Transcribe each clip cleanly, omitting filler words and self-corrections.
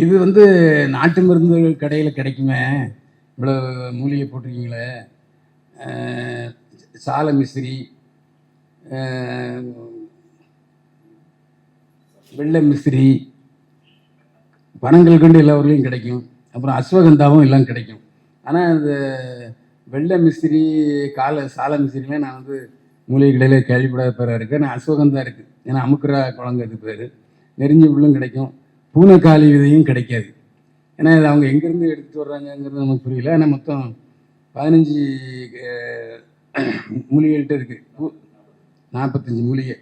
இது வந்து நாட்டு மருந்து கடையில் கிடைக்குமே, இவ்வளோ மூலிகை போட்டிருக்கீங்களே, சால மிஸ்ரி, வெள்ளை மிஸ்ரி, பனங்கல்கண்டு எல்லா ஊர்லேயும் கிடைக்கும். அப்புறம் அஸ்வகந்தாவும் எல்லாம் கிடைக்கும். ஆனால் இந்த வெள்ளை மிஸ்ரி, சால மிஸ்ரிலாம் நான் வந்து மூலிகை கடையில் கேள்விப்படாத பேராக இருக்குது. ஆனால் அஸ்வகந்தா இருக்குது, ஏன்னா அமுக்குரா குழந்தை இது பேர். நெறிஞ்சி புல்லும் கிடைக்கும், பூனைக்காளி விதையும் கிடைக்காது. ஏன்னா இது அவங்க எங்கேருந்து எடுத்துகிட்டு வர்றாங்கங்கிறது நமக்கு புரியல. ஆனால் மொத்தம் 15 மூலிகைகள்கிட்ட இருக்குது, 45 மூலிகை.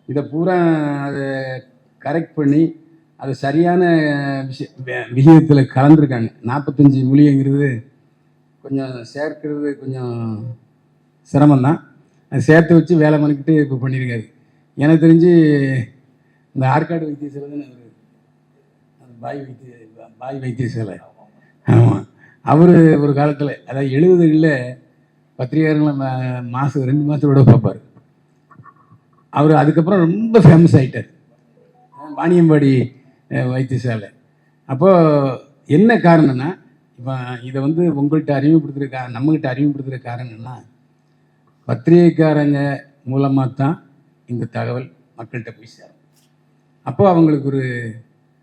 இதை பூரா அதை கரெக்ட் பண்ணி அதை சரியான விகிதத்தில் கலந்துருக்காங்க. 45 மூலிகைங்கிறது கொஞ்சம் சேர்க்கிறது கொஞ்சம் சிரமம்தான். அதை சேர்த்து வச்சு வேலை பண்ணிக்கிட்டு இப்போ பண்ணியிருக்காரு. எனக்கு தெரிஞ்சு இந்த ஆற்காடு வைத்தியசாலை தானே பாய் வைத்தியசாலை. ஆமாம், அவர் ஒரு காலத்தில், அதாவது 70களில் பத்திரிகையாளர்களை மாதம் 2 மாதத்தோட பார்ப்பார். அவர் அதுக்கப்புறம் ரொம்ப ஃபேமஸ் ஆகிட்டார், வாணியம்பாடி வைத்தியசாலை. அப்போது என்ன காரணம்னா, இப்போ இதை வந்து உங்கள்கிட்ட அறிமுகப்படுத்துகிற நம்மகிட்ட அறிமுகப்படுத்துகிற காரணம்னா, பத்திரிகைக்காரங்க மூலமாக தான் இந்த தகவல் மக்கள்கிட்ட போய் சேரும். அப்போ அவங்களுக்கு ஒரு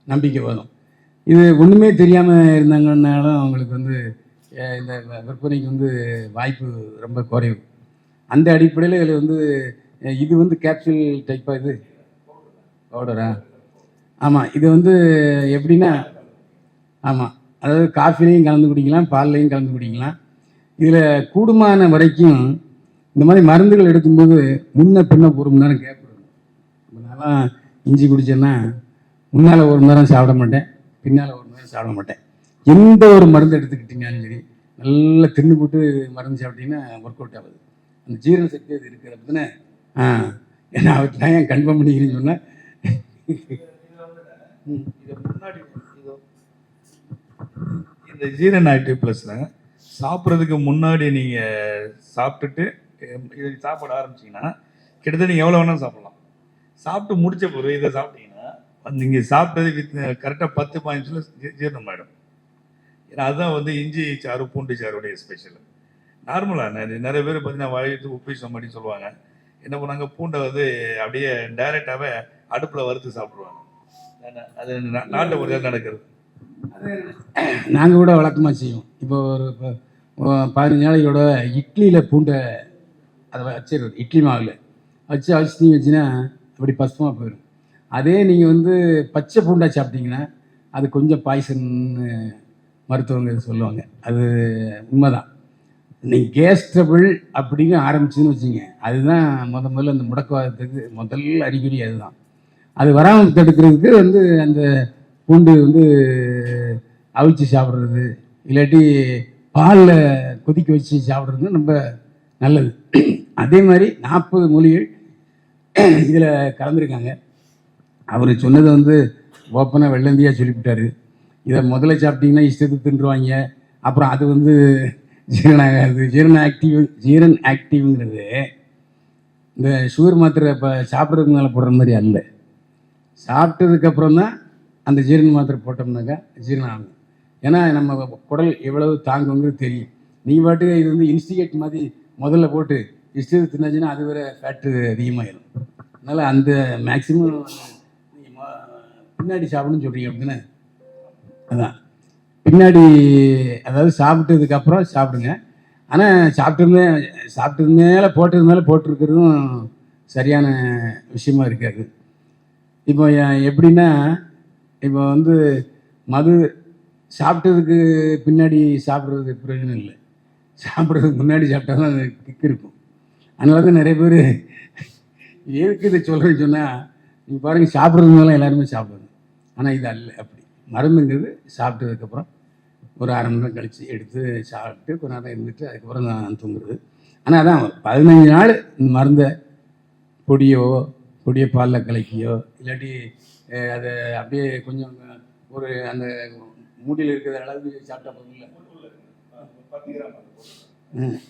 நம்பிக்கை வரும். இது ஒன்றுமே தெரியாமல் இருந்தாங்கன்னாலும் அவங்களுக்கு வந்து இந்த விற்பனைக்கு வந்து வாய்ப்பு ரொம்ப குறைவு. அந்த அடிப்படையில் இதில் வந்து இது வந்து கேப்சூல் டைப்பாக, இது பவுடரா? ஆமாம், இது வந்து எப்படின்னா, ஆமாம், அதாவது காஃபிலையும் கலந்து குடிக்கலாம், பால்லையும் கலந்து குடிக்கலாம். இதில் கூடுமான வரைக்கும் இந்த மாதிரி மருந்துகள் எடுக்கும்போது முன்ன பின்ன 1 மணி நேரம் கேப் இருக்கணும். அதனால இஞ்சி குடித்தேன்னா முன்னால் 1 மணி நேரம் சாப்பிட மாட்டேன், பின்னால் 1 மணி நேரம் சாப்பிட மாட்டேன். எந்த ஒரு மருந்து எடுத்துக்கிட்டீங்கன்னாலும் சரி, நல்லா தின்னு போட்டு மருந்து சாப்பிட்டீங்கன்னா ஒர்க் அவுட் ஆகுது. அந்த ஜீரண சக்தி அது இருக்கிற பற்றின ஏன்னா அவருக்கு நான் ஏன் கன்ஃபார்ம் பண்ணிக்கிறேன்னு சொன்னேன். முன்னாடி இந்த ஜீரன் ஆக்டிவ் ப்ளஸில் சாப்பிட்றதுக்கு முன்னாடி நீங்கள் சாப்பிட்டுட்டு இது சாப்பிட ஆரம்பிச்சிங்கன்னா கிட்டத்தட்ட நீங்கள் எவ்வளோ வேணாலும் சாப்பிட்லாம். சாப்பிட்டு முடித்த பிறகு இதை சாப்பிட்டீங்கன்னா நீங்கள் சாப்பிட்டது கரெக்டாக 10-15 நிமிஷத்தில் ஜீரணம் ஆகிடும். ஏன்னா அதுதான் வந்து இஞ்சி சாறு பூண்டு சாறுடைய ஸ்பெஷல். நார்மலாக நிறைய பேர் பார்த்தீங்கன்னா வயிற்று உப்பிசம் அப்படின்னு சொல்லுவாங்க. என்ன பண்ணாங்க, பூண்டை வந்து அப்படியே டைரெக்டாகவே அடுப்பில் வறுத்து சாப்பிடுவாங்க. அது நாட்டை ஒரு நடக்கிறது. அது நாங்கள் கூட வழக்கமாக செய்வோம். இப்போ ஒரு 15 நாளையோட இட்லியில் பூண்டை அதை வச்சிடுறது, இட்லி மாவில் வச்சு அவிச்சு வச்சுன்னா அப்படி பசுமாக போயிடும். அதே நீங்கள் வந்து பச்சை பூண்டா சாப்பிட்டீங்கன்னா அது கொஞ்சம் பாய்சன்னு மருத்துவங்க சொல்லுவாங்க. அது உண்மைதான். நீங்கள் கேஸ் ட்ரபிள் அப்படின்னு ஆரம்பிச்சுன்னு வச்சுங்க, அதுதான் முதல்ல அந்த முடக்குவாதத்துக்கு முதல் அறிகுறி அதுதான். அது வராமல் தடுக்கிறதுக்கு வந்து அந்த பூண்டு வந்து அவிச்சு சாப்பிட்றது, இல்லாட்டி பாலில் கொதிக்க வச்சு சாப்பிட்றது ரொம்ப நல்லது. அதே மாதிரி 40 மூலிகை இதில் கலந்துருக்காங்க. அவர் சொன்னதை வந்து ஓப்பனாக வெள்ளந்தியாக சொல்லிவிட்டார். இதை முதல்ல சாப்பிட்டீங்கன்னா இஷ்டத்துக்கு தின்றுவாங்க, அப்புறம் அது வந்து ஜீரணாகாது. ஜீரன் ஆக்டிவ்ங்கிறது இந்த சுகர் மாத்திரை இப்போ சாப்பிட்றதுக்கு மேலே போடுற மாதிரி அல்ல. சாப்பிட்டதுக்கப்புறம் தான் அந்த ஜீரண மாத்திரை போட்டோம்னாக்கா ஜீரணம் ஆகும். ஏன்னா நம்ம குடல் எவ்வளவு தாங்குங்கிறது தெரியும். நீங்கள் பாட்டுக்கு இது வந்து இன்ஸ்டிகேட் மாதிரி முதல்ல போட்டு இஷ்டத்துக்கு தின்னாச்சுன்னா அது வேறு ஃபேட்டு அதிகமாகிடும். அதனால் அந்த மேக்சிமம் பின்னாடி சாப்பிடணும்னு சொல்கிறீங்க அப்படின்னா, அதான் பின்னாடி, அதாவது சாப்பிட்டதுக்கப்புறம் சாப்பிடுங்க. ஆனால் சாப்பிட்டது மேலே போட்டிருக்கிறதும் சரியான விஷயமா இருக்காது. இப்போ எப்படின்னா, இப்போ வந்து மது சாப்பிட்டதுக்கு பின்னாடி சாப்பிட்றதுக்கு பிரயோஜனம் இல்லை, சாப்பிட்றதுக்கு முன்னாடி சாப்பிட்டா தான் அது கிக் இருக்கும். அதனால தான் நிறைய பேர் எதுக்கு இதை சொல்கிறேன்னு சொன்னால், நீங்கள் பாருங்கள், சாப்பிட்றதுக்கு மேலே எல்லாருமே சாப்பிடுவாங்க. ஆனால் இது அல்ல அப்படி. மருந்துங்கிறது சாப்பிட்டதுக்கப்புறம் ஒரு 1/2 மணி நேரம் கழித்து எடுத்து சாப்பிட்டு கொஞ்ச நேரம் இருந்துட்டு அதுக்கப்புறம் தான் தூங்குறது. ஆனால் அதான் 15 நாள் இந்த மருந்தை பொடியை பாலில் கலக்கியோ இல்லாட்டி அதை அப்படியே கொஞ்சம் ஒரு அந்த மூடியில் இருக்கிற அளவுக்கு சாப்பிட்டா போதும் இல்லை.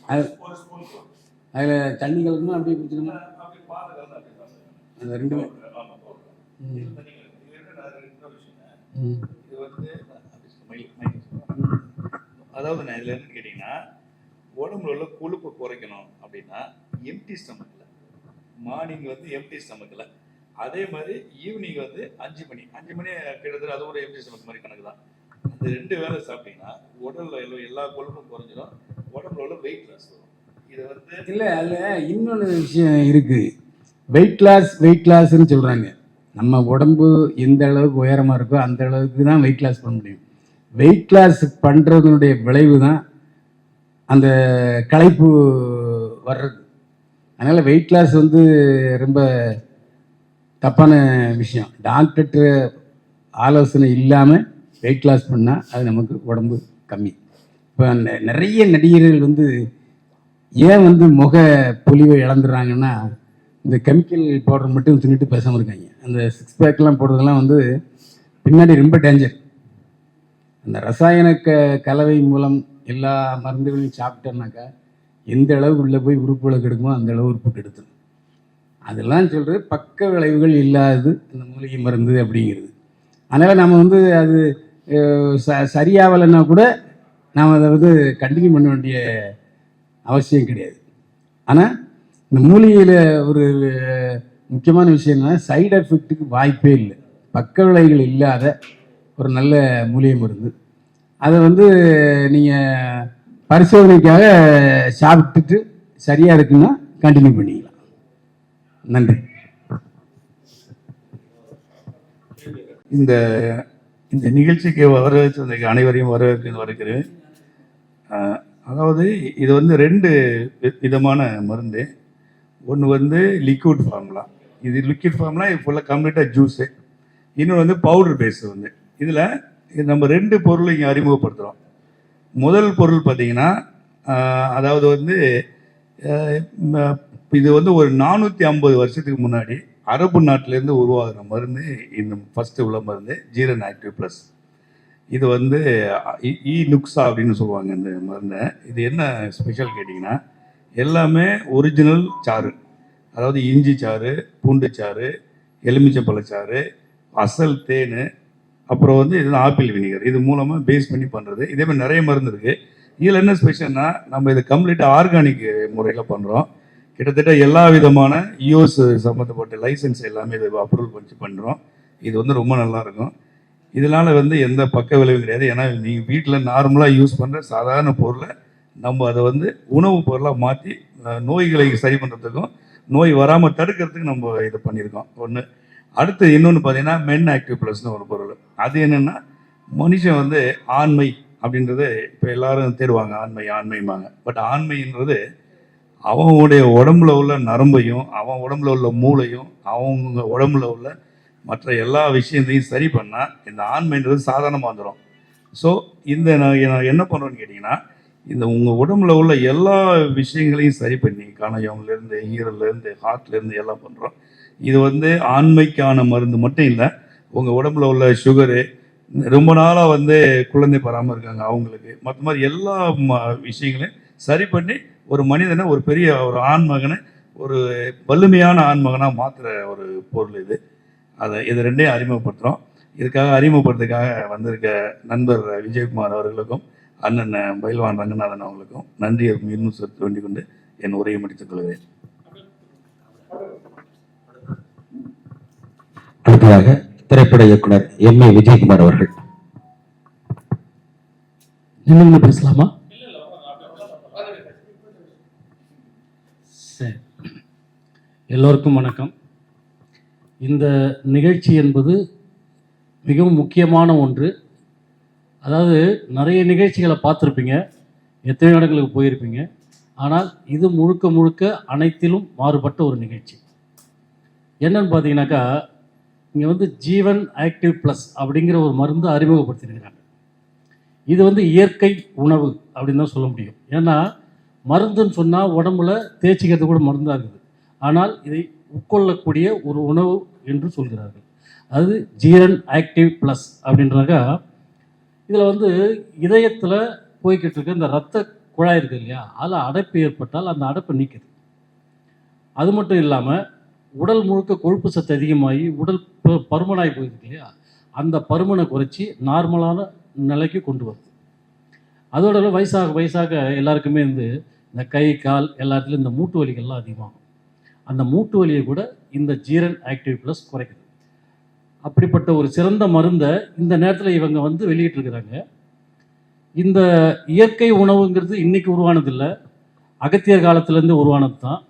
அது அதில் தண்ணி கலக்கணும், அப்படியே குடிச்சிடணும். அந்த 2 இது வந்து அதாவது நான் இதில் என்னன்னு கேட்டிங்கன்னா, உடம்புல உள்ள கொழுப்பை குறைக்கணும் அப்படின்னா எம்டி ஸ்டமக்கில் மார்னிங் வந்து எம்டி ஸ்டமக்கில், அதே மாதிரி ஈவினிங் வந்து 5 மணி கிட்டத்தட்ட அது ஒரு எம்டி ஸ்டமக் மாதிரி கணக்கு தான். அந்த 2 வேளை சாப்பிட்டீங்கன்னா உடல்ல எல்லா கொழுப்பும் குறைஞ்சிடும், உடம்புல உள்ள வெயிட் லாஸ் வரும். இதை வந்து இல்லை, அதில் இன்னொன்று விஷயம் இருக்குது. வெயிட் லாஸ்ன்னு சொல்கிறாங்க. நம்ம உடம்பு எந்த அளவுக்கு உயரமாக இருக்கோ அந்த அளவுக்கு தான் வெயிட் லாஸ் பண்ண முடியும். வெயிட் லாஸ் பண்ணுறதுனுடைய விளைவு தான் அந்த களைப்பு வர்றது. அதனால் வெயிட் லாஸ் வந்து ரொம்ப தப்பான விஷயம். டாக்டர்கிட்ட ஆலோசனை இல்லாமல் வெயிட் லாஸ் பண்ணால் அது நமக்கு உடம்பு கம்மி. இப்போ நிறைய நடிகர்கள் வந்து ஏன் வந்து முக பொலிவை இழந்துடுறாங்கன்னா, இந்த கெமிக்கல் பவுடர் மட்டும் தின்னுட்டு பேசாமல் இருக்காங்க. அந்த 6 பேக்லாம் போடுறதெல்லாம் வந்து பின்னாடி ரொம்ப டேஞ்சர். அந்த ரசாயன கலவை மூலம் எல்லா மருந்துகளையும் சாப்பிட்டோம்னாக்கா எந்த அளவுக்கு உள்ளே போய் உறுப்புகளை கெடுக்குமோ அந்த அளவு உறுப்பு கெடுத்துடும். அதெல்லாம் சொல்கிறது பக்க விளைவுகள் இல்லாதது இந்த மூலிகை மருந்து அப்படிங்கிறது. அதனால் நம்ம வந்து அது சரியாகலைன்னா கூட நாம் அதை வந்து கண்டினியூ பண்ண வேண்டிய அவசியம் கிடையாது. ஆனால் இந்த மூலிகையில் ஒரு முக்கியமான விஷயம் என்னன்னா, சைடு எஃபெக்ட்டுக்கு வாய்ப்பே இல்லை. பக்க விளைவுகள் இல்லாத ஒரு நல்ல மூலிகை மருந்து. அதை வந்து நீங்கள் பரிசோதனைக்காக சாப்பிட்டுட்டு சரியாக இருக்குன்னா கண்டினியூ பண்ணிக்கலாம். நன்றி. இந்த இந்த நிகழ்ச்சிக்கு வரவேற்று அனைவரையும் வரவேற்கிறேன். அதாவது இது வந்து 2 விதமான மருந்து. ஒன்று வந்து லிக்விட் ஃபார்முலா. இது லிக்விட் ஃபார்முலா இது ஃபுல்லாக கம்ப்ளீட்டாக ஜூஸு. இன்னொன்று வந்து பவுடர் பேஸ். வந்து இதில் நம்ம 2 பொருளை இங்கே அறிமுகப்படுத்துகிறோம். முதல் பொருள் பார்த்திங்கன்னா, அதாவது வந்து இது வந்து ஒரு 450 வருஷத்துக்கு முன்னாடி அரபு நாட்டிலேருந்து உருவாகிற மருந்து. இந்த ஃபஸ்ட்டு உள்ள மருந்து ஜீரன் ஆக்டிவ் ப்ளஸ். இது வந்து நுக்ஸா அப்படின்னு சொல்லுவாங்க இந்த மருந்தை. இது என்ன ஸ்பெஷல் கேட்டிங்கன்னா, எல்லாமே ஒரிஜினல் சாறு. அதாவது இஞ்சி சாறு, பூண்டு சாறு, எலுமிச்சம்பழச்சாறு, அசல் தேன், அப்புறம் வந்து இது ஆப்பிள் வினிகர். இது மூலமாக பேஸ் பண்ணி பண்ணுறது. இதே மாதிரி நிறைய மருந்து இருக்குது. இதில் என்ன ஸ்பெஷல்னா, நம்ம இதை கம்ப்ளீட்டாக ஆர்கானிக் முறையில் பண்ணுறோம். கிட்டத்தட்ட எல்லா விதமான யூஎஸ் சம்மந்தப்பட்ட லைசன்ஸ் எல்லாமே இதை அப்ரூவல் பண்ணி பண்ணுறோம். இது வந்து ரொம்ப நல்லாயிருக்கும். இதனால் வந்து எந்த பக்க விளைவும் கிடையாது. ஏன்னா நீங்கள் வீட்டில் நார்மலாக யூஸ் பண்ணுற சாதாரண பொருளை நம்ம அதை வந்து உணவுப் பொருளாக மாற்றி நோய்களை சரி பண்ணுறதுக்கும் நோய் வராமல் தடுக்கிறதுக்கு நம்ம இதை பண்ணியிருக்கோம். ஒன்று. அடுத்து இன்னொன்று பார்த்தீங்கன்னா மென் ஆக்டிவ் ப்ளஸ்னு ஒரு பொருள். அது என்னென்னா, மனுஷன் வந்து ஆண்மை அப்படின்றது இப்போ எல்லாரும் தேடுவாங்க, ஆண்மைம்பாங்க. பட் ஆண்மைன்றது அவங்களுடைய உடம்புல உள்ள நரம்பையும், அவன் உடம்புல உள்ள மூளையும், அவங்க உடம்புல உள்ள மற்ற எல்லா விஷயத்தையும் சரி பண்ணால் இந்த ஆண்மைன்றது சாதாரணமாக வந்துடும். ஸோ இந்த நான் என்ன பண்ணுறோன்னு கேட்டிங்கன்னா, இந்த உங்கள் உடம்புல உள்ள எல்லா விஷயங்களையும் சரி பண்ணி கணையம்லேருந்து, ஈரல்லேருந்து, ஹார்ட்லேருந்து எல்லாம் பண்ணுறோம். இது வந்து ஆண்மைக்கான மருந்து மட்டும் இல்லை, உங்கள் உடம்புல உள்ள சுகரு, ரொம்ப நாளாக வந்து குழந்தை பெறாமல் இருக்காங்க அவங்களுக்கு, மற்ற மாதிரி எல்லா விஷயங்களையும் சரி பண்ணி ஒரு மனிதனை ஒரு பெரிய ஒரு ஆண்மகனை ஒரு வலிமையான ஆண்மகனாக மாற்றுற ஒரு பொருள் இது. இது 2ஐயும் அறிமுகப்படுத்துகிறோம். இதுக்காக அறிமுகப்படுறதுக்காக வந்திருக்க நண்பர் விஜயகுமார் அவர்களுக்கும் அண்ணன் பயில்வான் ரங்கநாதன் அவர்களுக்கும் நன்றியை இன்னும் சேர்த்து வேண்டிக் கொண்டு என் உரையை முடித்துக் கொள்கிறேன். அடுத்ததாக திரைப்பட இயக்குனர் எம்.ஏ. விஜயகுமார் அவர்கள். நின்று பேசலாமா? சரி, எல்லோருக்கும் வணக்கம். இந்த நிகழ்ச்சி என்பது மிகவும் முக்கியமான ஒன்று. அதாவது நிறைய நிகழ்ச்சிகளை பார்த்துருப்பீங்க, எத்தனை இடங்களுக்கு போயிருப்பீங்க. ஆனால் இது முழுக்க முழுக்க அனைத்திலும் மாறுபட்ட ஒரு நிகழ்ச்சி. என்னன்னு பார்த்தீங்கன்னாக்கா, இங்கே வந்து ஜீவன் ஆக்டிவ் ப்ளஸ் அப்படிங்கிற ஒரு மருந்து அறிமுகப்படுத்தியிருக்கிறாங்க. இது வந்து இயற்கை உணவு அப்படின்னு தான் சொல்ல முடியும். ஏன்னா மருந்துன்னு சொன்னால் உடம்புல தேய்ச்சிக்கிறது கூட மருந்தாக இருக்குது. ஆனால் இதை உட்கொள்ளக்கூடிய ஒரு உணவு என்று சொல்கிறார்கள். அது ஜீரன் ஆக்டிவ் ப்ளஸ் அப்படின்றாக்கா, இதில் வந்து இதயத்தில் போய்கிட்டு இருக்க இந்த இரத்த குழாய் இருக்குது இல்லையா, அதில் அடைப்பு ஏற்பட்டால் அந்த அடைப்பை நீக்குது. அது மட்டும் இல்லாமல் உடல் முழுக்க கொழுப்பு சத்து அதிகமாகி உடல் பருமனாகி போயிருக்கு இல்லையா, அந்த பருமனை குறைச்சி நார்மலான நிலைக்கு கொண்டு வருது. அதோட வயசாக வயசாக எல்லாருக்குமே இந்த கை கால் எல்லாத்துலேயும் இந்த மூட்டு வலிகள்லாம் அதிகமாகும். அந்த மூட்டு வலியை கூட இந்த ஜீரன் ஆக்டிவ் ப்ளஸ் குறைக்குது. அப்படிப்பட்ட ஒரு சிறந்த மருந்தை இந்த நேரத்தில் இவங்க வெளியிட்டிருக்கிறாங்க. இந்த இயற்கை உணவுங்கிறது இன்றைக்கி உருவானதில்லை, அகத்தியர் காலத்துலேருந்து உருவானது தான்.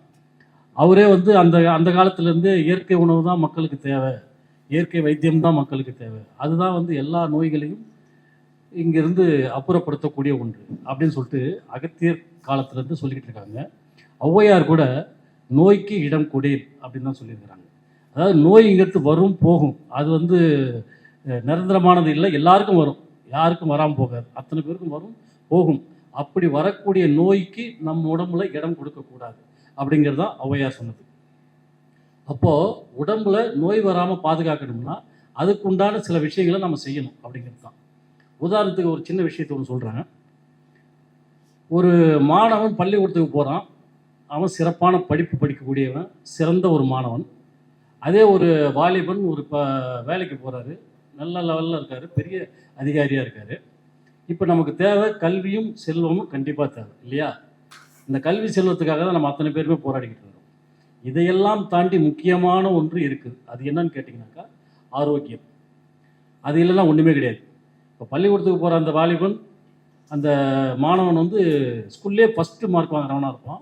அவரே அந்த காலத்துலேருந்து இயற்கை உணவு தான் மக்களுக்கு தேவை, இயற்கை வைத்தியம் தான் மக்களுக்கு தேவை, அதுதான் எல்லா நோய்களையும் இங்கிருந்து அப்புறப்படுத்தக்கூடிய ஒன்று அப்படின்னு சொல்லிட்டு அகத்தியர் காலத்துலேருந்து சொல்லிக்கிட்டு இருக்காங்க. ஔவையார் கூட நோய்க்கு இடம் கொடேன் அப்படின்னு தான் சொல்லியிருக்கிறாங்க. அதாவது நோய்ங்கிறது வரும் போகும், அது நிரந்தரமானது இல்லை, எல்லாருக்கும் வரும், யாருக்கும் வராமல் போகாது, அத்தனை பேருக்கும் வரும் போகும். அப்படி வரக்கூடிய நோய்க்கு நம்ம உடம்புல இடம் கொடுக்கக்கூடாது அப்படிங்கிறது தான் ஔவையார் சொன்னது. அப்போது உடம்புல நோய் வராமல் பாதுகாக்கணும்னா அதுக்கு உண்டான சில விஷயங்களை நம்ம செய்யணும் அப்படிங்கிறது தான். உதாரணத்துக்கு ஒரு சின்ன விஷயத்தை ஒன்று சொல்கிறேன். ஒரு மாணவன் பள்ளிக்கூடத்துக்கு போகிறான், அவன் சிறப்பான படிப்பு படிக்கக்கூடியவன், சிறந்த ஒரு மாணவன். அதே ஒரு வாலிபன் வேலைக்கு போகிறாரு, நல்ல லெவலில் இருக்கார், பெரிய அதிகாரியாக இருக்கார். இப்போ நமக்கு தேவை கல்வியும் செல்வமும் கண்டிப்பாக தேவை இல்லையா? இந்த கல்வி செல்வத்துக்காக தான் நம்ம அத்தனை பேருமே போராடிக்கிட்டு இருக்கோம். இதையெல்லாம் தாண்டி முக்கியமான ஒன்று இருக்குது. அது என்னன்னு கேட்டிங்கனாக்கா ஆரோக்கியம். அது இல்லைன்னா ஒன்றுமே கிடையாது. இப்போ பள்ளிக்கூடத்துக்கு போகிற அந்த வாலிபன், அந்த மாணவன் ஸ்கூல்லே ஃபஸ்ட்டு மார்க் வாங்குறவனாக இருப்பான்,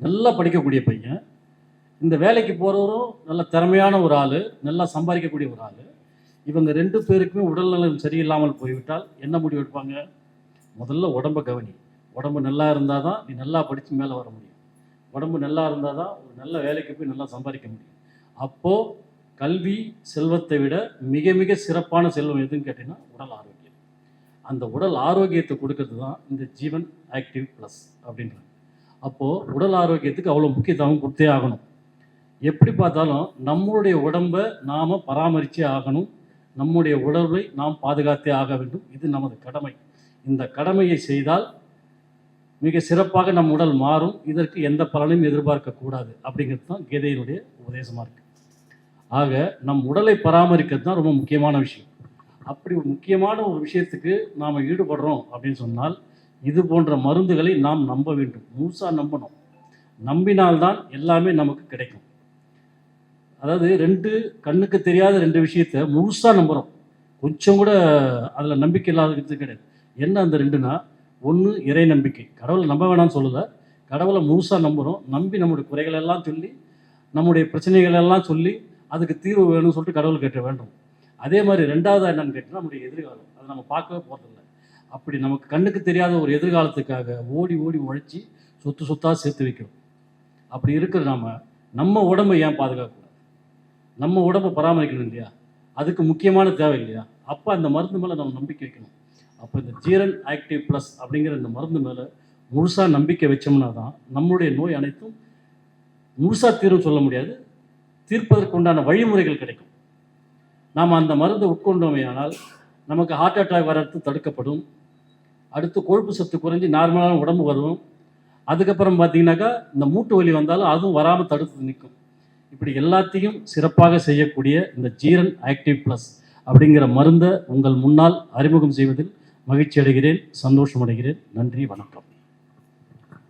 நல்லா படிக்கக்கூடிய பையன். இந்த வேலைக்கு போகிறவரும் நல்ல திறமையான ஒரு ஆள், நல்லா சம்பாதிக்கக்கூடிய ஒரு ஆள். இவங்க 2 பேருக்குமே உடல்நலம் சரியில்லாமல் போய்விட்டால் என்ன முடிவு எடுப்பாங்க? முதல்ல உடம்பை கவனி, உடம்பு நல்லா இருந்தால் தான் நீ நல்லா படித்து மேலே வர முடியும், உடம்பு நல்லா இருந்தால் தான் ஒரு நல்ல வேலைக்கு போய் நல்லா சம்பாதிக்க முடியும். அப்போது கல்வி செல்வத்தை விட மிக மிக சிறப்பான செல்வம் எதுன்னு கேட்டிங்கன்னா உடல் ஆரோக்கியம். அந்த உடல் ஆரோக்கியத்தை கொடுக்கறது தான் இந்த ஜீவன் ஆக்டிவ் ப்ளஸ் அப்படின்றாங்க. அப்போது உடல் ஆரோக்கியத்துக்கு அவ்வளோ முக்கியத்துவம் கொடுத்தே ஆகணும். எப்படி பார்த்தாலும் நம்மளுடைய உடம்பை நாம் பராமரித்தே ஆகணும், நம்முடைய உடலை நாம் பாதுகாத்தே ஆக வேண்டும். இது நமது கடமை. இந்த கடமையை செய்தால் மிக சிறப்பாக நம் உடல் மாறும். இதற்கு எந்த பலனையும் எதிர்பார்க்கக்கூடாது அப்படிங்கிறது தான் கீதையினுடைய உபதேசமாக இருக்குது. ஆக நம் உடலை பராமரிக்கிறது தான் ரொம்ப முக்கியமான விஷயம். அப்படி ஒரு முக்கியமான ஒரு விஷயத்துக்கு நாம் ஈடுபடுறோம் அப்படின்னு சொன்னால் இது போன்ற மருந்துகளை நாம் நம்ப வேண்டும், முழுசாக நம்பணும். நம்பினால்தான் எல்லாமே நமக்கு கிடைக்கும். அதாவது 2 கண்ணுக்கு தெரியாத 2 விஷயத்தை முழுசாக நம்புகிறோம், கொஞ்சம் கூட அதில் நம்பிக்கை இல்லாதது கிடையாது. என்ன அந்த 2னா, ஒன்று இறை நம்பிக்கை, கடவுளை நம்ப வேணாம்னு சொல்லலை, கடவுளை முழுசாக நம்புகிறோம். நம்பி நம்முடைய குறைகளெல்லாம் சொல்லி, நம்முடைய பிரச்சனைகளெல்லாம் சொல்லி அதுக்கு தீர்வு வேணும்னு சொல்லிட்டு கடவுள் கேட்ட வேண்டும். அதே மாதிரி 2வது என்னன்னு கேட்டால் நம்முடைய எதிர்காலம், அதை நம்ம பார்க்கவே போகிறதில்லை. அப்படி நமக்கு கண்ணுக்கு தெரியாத ஒரு எதிர்காலத்துக்காக ஓடி ஓடி உழைச்சி சொத்தாக சேர்த்து வைக்கிறோம். அப்படி இருக்கிற நம்ம உடம்பை ஏன் பாதுகாக்கக்கூடாது? நம்ம உடம்பை பராமரிக்கணும் இல்லையா? அதுக்கு முக்கியமான தேவை இல்லையா? அப்போ அந்த மருந்து மேலே நம்ம நம்பிக்கை வைக்கணும். அப்போ இந்த ஜீரன் ஆக்டிவ் ப்ளஸ் அப்படிங்கிற இந்த மருந்து மேலே முழுசாக நம்பிக்கை வச்சோம்னா தான் நம்முடைய நோய் அனைத்தும் முழுசாக தீர்வு சொல்ல முடியாது, தீர்ப்பதற்கு உண்டான வழிமுறைகள் கிடைக்கும். நாம் அந்த மருந்தை உட்கொண்டோமே ஆனால் நமக்கு ஹார்ட் அட்டாக் வர்றது தடுக்கப்படும். அடுத்து கொழுப்பு சத்து குறைஞ்சி நார்மலான உடம்பு வரும். அதுக்கப்புறம் பார்த்தீங்கன்னாக்கா இந்த மூட்டு வலி வந்தாலும் அதுவும் வராமல் தடுத்து நிற்கும். இப்படி எல்லாத்தையும் சிறப்பாக செய்யக்கூடிய இந்த ஜீரன் ஆக்டிவ் ப்ளஸ் அப்படிங்கிற மருந்தை உங்கள் முன்னால் அறிமுகம் செய்வதில் மகிழ்ச்சி அடைகிறேன், சந்தோஷம் அடைகிறேன். நன்றி, வணக்கம்.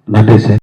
நன்றி சார்.